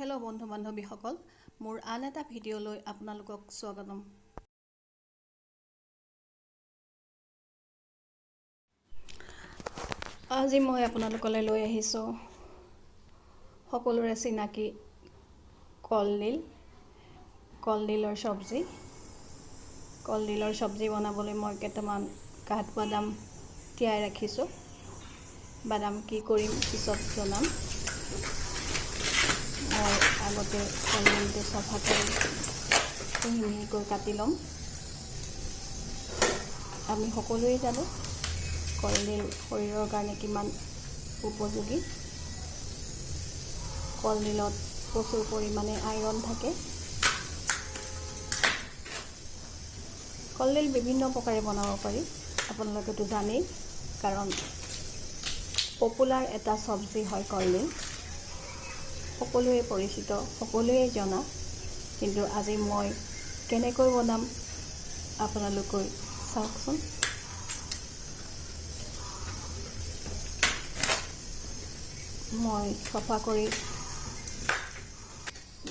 Hello' বন্ধু বান্ধৱীসকল, মোৰ আন এটা ভিডিঅ'লৈ আপোনালোকক স্বাগতম। আজি মই আপোনালোকলৈ লৈ আহিছোঁ সকলোৰে চিনাকি কলডিলৰ চব্জি। কলডিলৰ চব্জি বনাবলৈ মই কেইটামান কাঠবাদাম তিয়াই ৰাখিছোঁ। বাদাম কি কৰিম পিছত জনাম। মই আগতে কলডিলটো চফা কৰি মিহি মিহিকৈ কাটি ল'ম। আমি সকলোৱে জানো কলডিল শৰীৰৰ কাৰণে কিমান উপযোগী। কলডিলত প্ৰচুৰ পৰিমাণে আইৰণ থাকে। কলডিল বিভিন্ন প্ৰকাৰে বনাব পাৰি, আপোনালোকেতো জানেই, কাৰণ পপুলাৰ এটা চব্জি হয় কলডিল। সকলোৱে পৰিচিত, সকলোৱে জনা, কিন্তু আজি মই কেনেকৈ বনাম আপোনালোকে চাওকচোন। মই চফা কৰি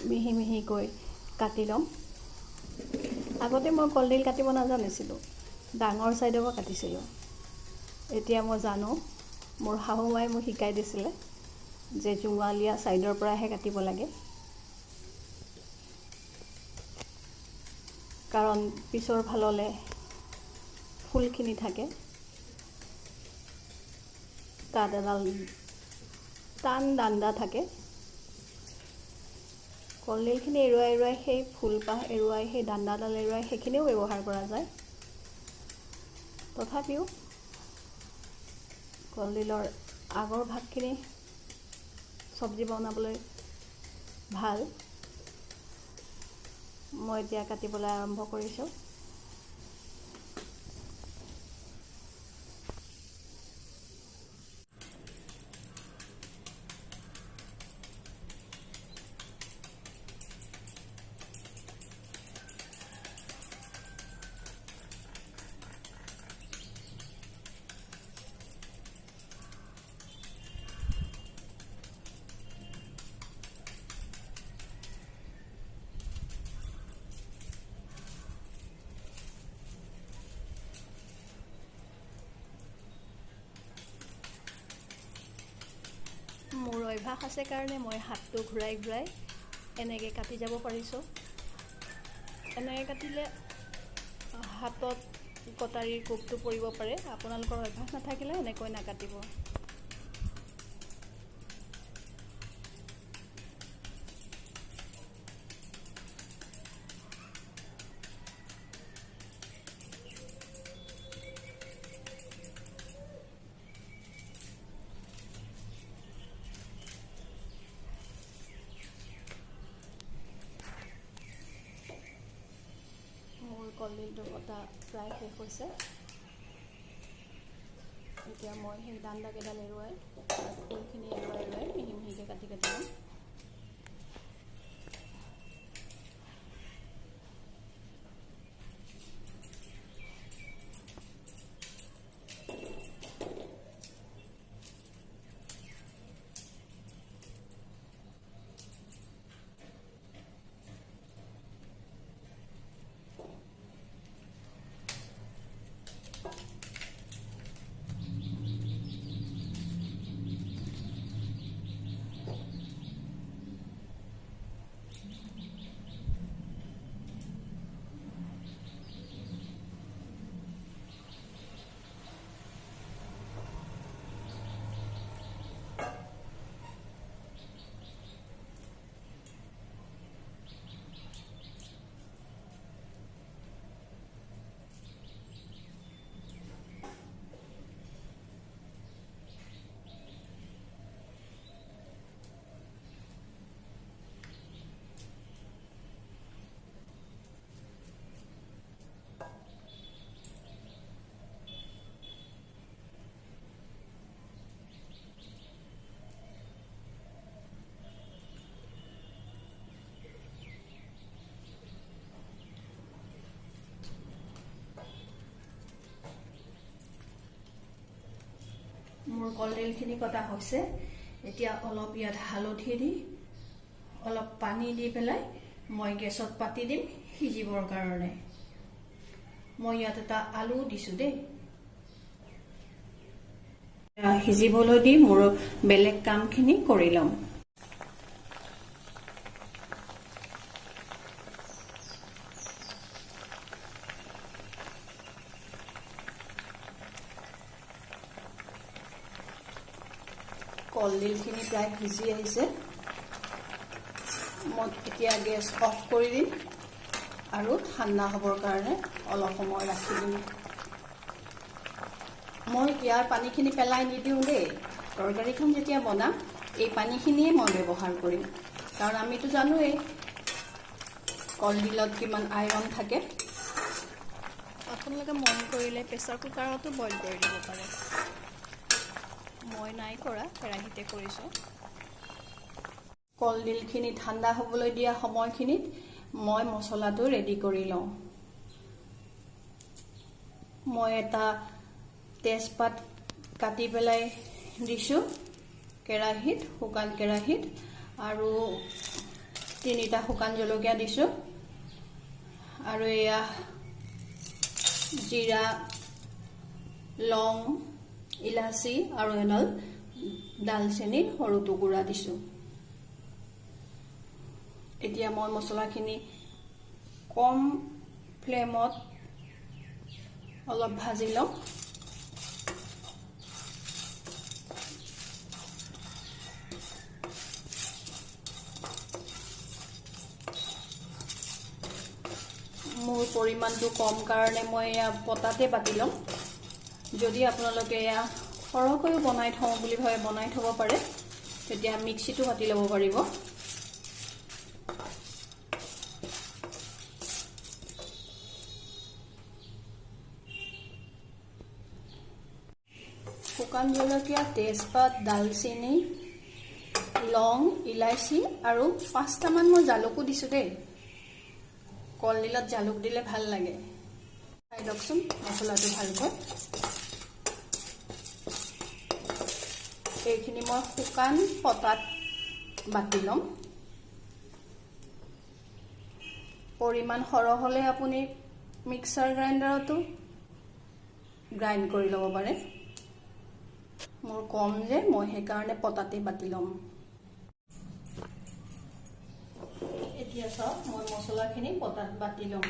মিহি মিহিকৈ কাটি ল'ম। আগতে মই কলডিল কাটিব নাজানিছিলোঁ, ডাঙৰ চাইডৰ পৰা কাটিছিলোঁ। এতিয়া মই জানো, মোৰ শাহুমাই মোক শিকাই দিছিলে যে জোঙালীয়া চাইডৰ পৰাহে কাটিব লাগে, কাৰণ পিছৰ ফাললৈ ফুলখিনি থাকে। তাত এডাল টান দাণ্ডা থাকে। কলডিলখিনি এৰুৱাই সেই ফুলপাহ এৰুৱাই, সেই দাণ্ডাডাল এৰুৱাই সেইখিনিও ব্যৱহাৰ কৰা যায়। তথাপিও কলডিলৰ আগৰ ভাগখিনি চব্জি বনাবলৈ ভাল। মই এতিয়া কাটিবলৈ আৰম্ভ কৰিছোঁ। মোৰ অভ্যাস আছে কাৰণে মই হাতটো ঘূৰাই ঘূৰাই এনেকৈ কাটি যাব পাৰিছোঁ। এনেকৈ কাটিলে হাতত কটাৰীৰ কোবটো পৰিব পাৰে। আপোনালোকৰ অভ্যাস নাথাকিলে এনেকৈ নাকাটিব। কলডিলটো কটা প্ৰায় শেষ হৈছে। এতিয়া মই সেই দাণ্ডাকেইডাল এৰুৱাই ফুলখিনি এৰুৱাই মিহি মিহিকৈ কাটি ল'ম। মোৰ কলডিলখিনি কটা হৈছে। এতিয়া অলপ ইয়াত হালধি দি অলপ পানী দি পেলাই মই গেছত পাতি দিম সিজিবৰ কাৰণে। মই ইয়াত এটা আলু দিছোঁ দেই। সিজিবলৈ দি মোৰ বেলেগ কামখিনি কৰি ল'ম। কলডিলখিনি প্ৰায় সিজি আহিছে। মই এতিয়া গেছ অফ কৰি দিম আৰু ঠাণ্ডা হ'বৰ কাৰণে অলপ সময় ৰাখি দিম। মই ইয়াৰ পানীখিনি পেলাই নিদিওঁ দেই। তৰকাৰীখন যেতিয়া বনাম এই পানীখিনিয়ে মই ব্যৱহাৰ কৰিম, কাৰণ আমিতো জানোৱেই কলডিলত কিমান আইৰণ থাকে। আপোনালোকে মন কৰিলে প্ৰেছাৰ কুকাৰতো বইল কৰি দিব পাৰে। মই নাই কৰা, কেৰাহীতে কৰিছোঁ। কলডিলখিনি ঠাণ্ডা হ'বলৈ দিয়া সময়খিনিত মই মছলাটো ৰেডি কৰি লওঁ। মই এটা তেজপাত কাটি পেলাই দিছোঁ কেৰাহীত, শুকান কেৰাহীত, আৰু 3টা শুকান জলকীয়া দিছোঁ, আৰু এয়া জিৰা, লং, ইলাচি আৰু এডাল ডালচেনিৰ সৰু টুকুৰা দিছোঁ। এতিয়া মই মছলাখিনি কম ফ্লেমত অলপ ভাজি লওঁ। মোৰ পৰিমাণটো কম কাৰণে মই এয়া পতাতে বাতি ল'ম। যদি আপোনালোকে এয়া সৰহকৈও বনাই থওঁ বুলি ভাবে বনাই থ'ব পাৰে, তেতিয়া মিক্সিটো বাতি ল'ব পাৰিব। শুকান জলকীয়া, তেজপাত, ডালচেনি, লং, ইলাচি আৰু 5টামান মই জালুকো দিছোঁ দেই। কলডিলত জালুক দিলে ভাল লাগে। খাই লওকচোন মছলাটো ভালকৈ। এইখিনি মই শুকান পতাত বাতি ল'ম। পৰিমাণ সৰহ হ'লে আপুনি মিক্সাৰ গ্ৰাইণ্ডাৰতো গ্ৰাইণ্ড কৰি ল'ব পাৰে। মোৰ কম যে, মই সেইকাৰণে পতাতে বাতি ল'ম। এতিয়া চাওক, মই মছলাখিনি পতাত বাতি ল'ম।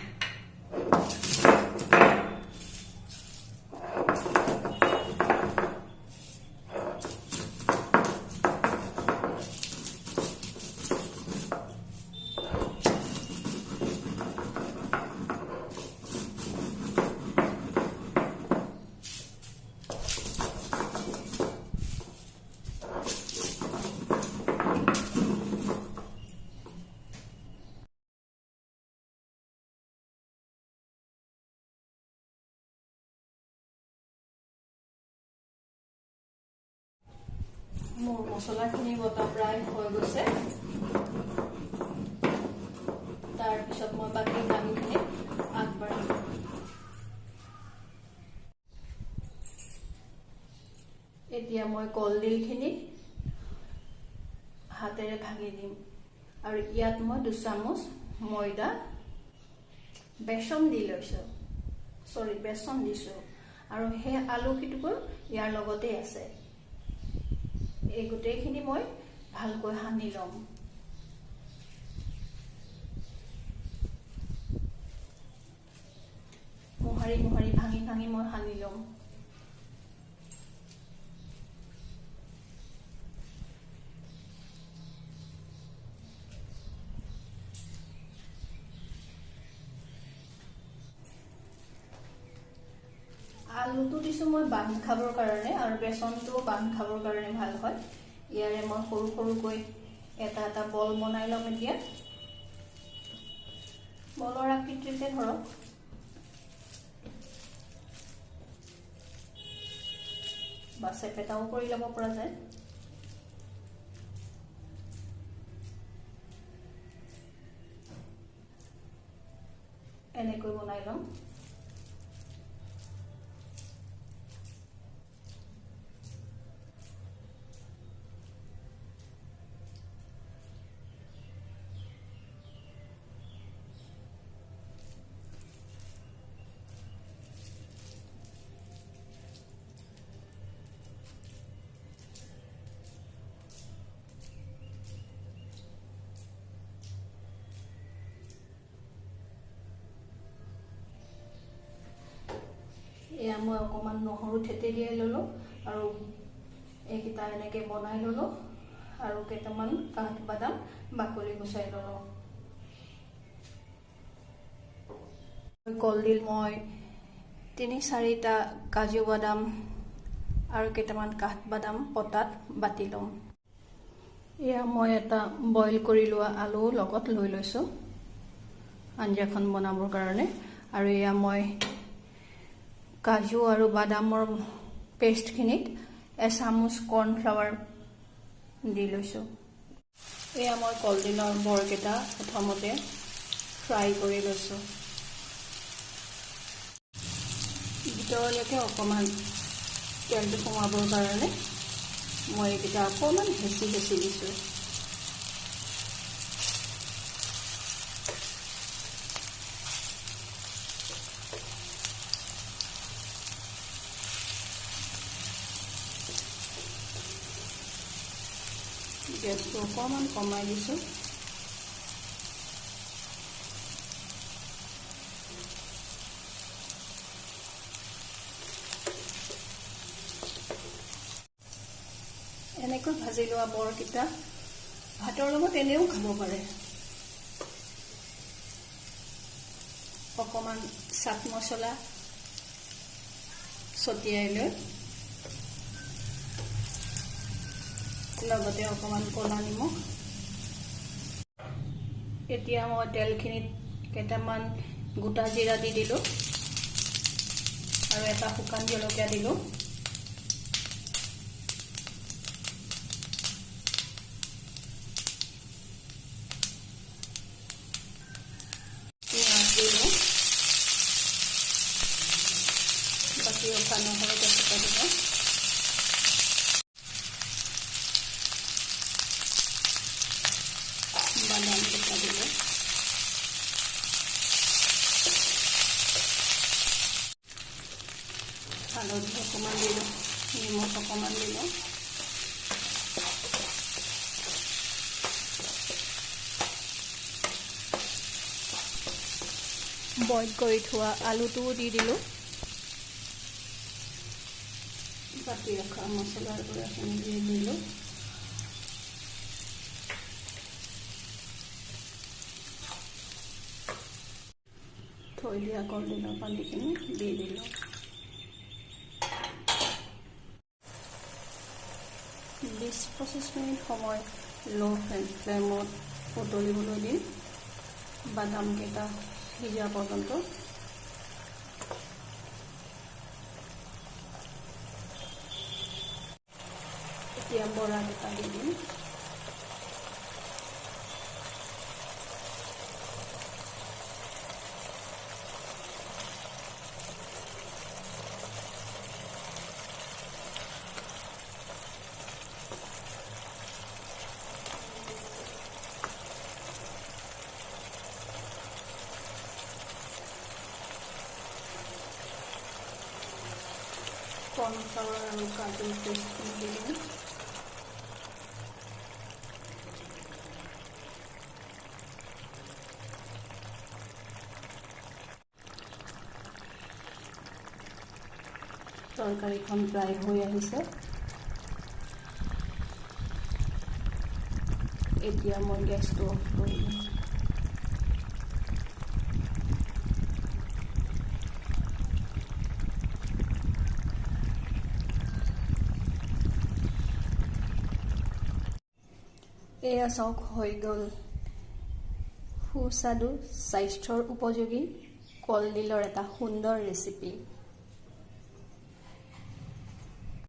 মোৰ মছলাখিনি বটা প্ৰায় হৈ গৈছে। তাৰপিছত মই বাকী কামখিনি আগবাঢ়িম। এতিয়া মই কলডিলখিনি হাতেৰে ভাঙি দিম, আৰু ইয়াত মই 2 চামুচ ময়দা বেচন দিছোঁ, আৰু সেই আলুকিটুকু ইয়াৰ লগতে আছে। এই গোটেইখিনি মই ভালকৈ সানি ল'ম। মোহাৰি মোহাৰি ভাঙি ভাঙি মই সানি ল'ম। আলুটো দিছোঁ মই বান্ধ খাবৰ কাৰণে, আৰু বেচনটো বান্ধ খাবৰ কাৰণে ভাল হয়। ইয়াৰে মই সৰু সৰুকৈ এটা এটা বল বনাই ল'ম। এতিয়া বলৰ আকৃতিতে ধৰক। বা চেপেটাও কৰি ল'ব পৰা যায়। এনেকৈ বনাই ল'ম। এয়া মই অকণমান নহৰু থেতে দিয়াই ল'লোঁ আৰু এইকেইটা এনেকৈ বনাই ল'লোঁ আৰু কেইটামান কাঠবাদাম বাকলি গুচাই ল'লোঁ। কলডিল মই ৩-৪টা কাজু বাদাম আৰু কেইটামান কাঠবাদাম পটাত বাতি ল'ম। এয়া মই এটা বইল কৰি লোৱা আলু লগত লৈ লৈছোঁ আঞ্জাখন বনাবৰ কাৰণে। আৰু এয়া মই কাজু আৰু বাদামৰ পেষ্টখিনিত এচামুচ কৰ্ণফ্লাৱাৰ দি লৈছোঁ। এয়া মই কলডিলৰ বৰকেইটা প্ৰথমতে ফ্ৰাই কৰি লৈছোঁ। ভিতৰলৈকে অকণমান তেলটো সোমাবৰ কাৰণে মই এইকেইটা অকণমান হেঁচি দিছোঁ। গেছটো অকণমান কমাই দিছোঁ। এনেকৈ ভাজি লোৱা বৰকেইটা ভাতৰ লগত এনেও খাব পাৰে। অকণমান চাট মছলা ছটিয়াই লৈ লগতে অকণমান ক'লা নিমখ। এতিয়া মই তেলখিনিত কেইটামান গোটা জিৰা দি দিলোঁ আৰু এটা শুকান জলকীয়া দিলোঁ। পিঁয়াজ দিলোঁ, বাকী ৰখা নহৰু কেঁচা দিলোঁ। বাদাম কেঁচা দিলোঁ। হালধি অকণমান দিলোঁ, নিমখ অকণমান দিলোঁ। বইল কৰি থোৱা আলুটোও দি দিলোঁ। বাতি ৰখা মছলাৰ গুড়াখিনি দি দিলোঁ। থৈ দিয়া কলডিলৰ পানীখিনি দি দিলোঁ। ২০-২৫ মিনিট সময় ল' ফ্লেমত উতলিবলৈ দিম বাদামকেইটা সিজা পৰ্যন্ত। এতিয়া বৰাকেইটা দি দিম। কৰ্ণফ্লাৱাৰ আৰু কাজুৰ পেষ্টখিনি দি দিম। তৰকাৰীখন প্ৰায় হৈ আহিছে। এতিয়া মই গেছটো অফ কৰি দিম। এয়া চাওক হৈ গ'ল সুস্বাদু স্বাস্থ্যৰ উপযোগী কলডিলৰ এটা সুন্দৰ ৰেচিপি।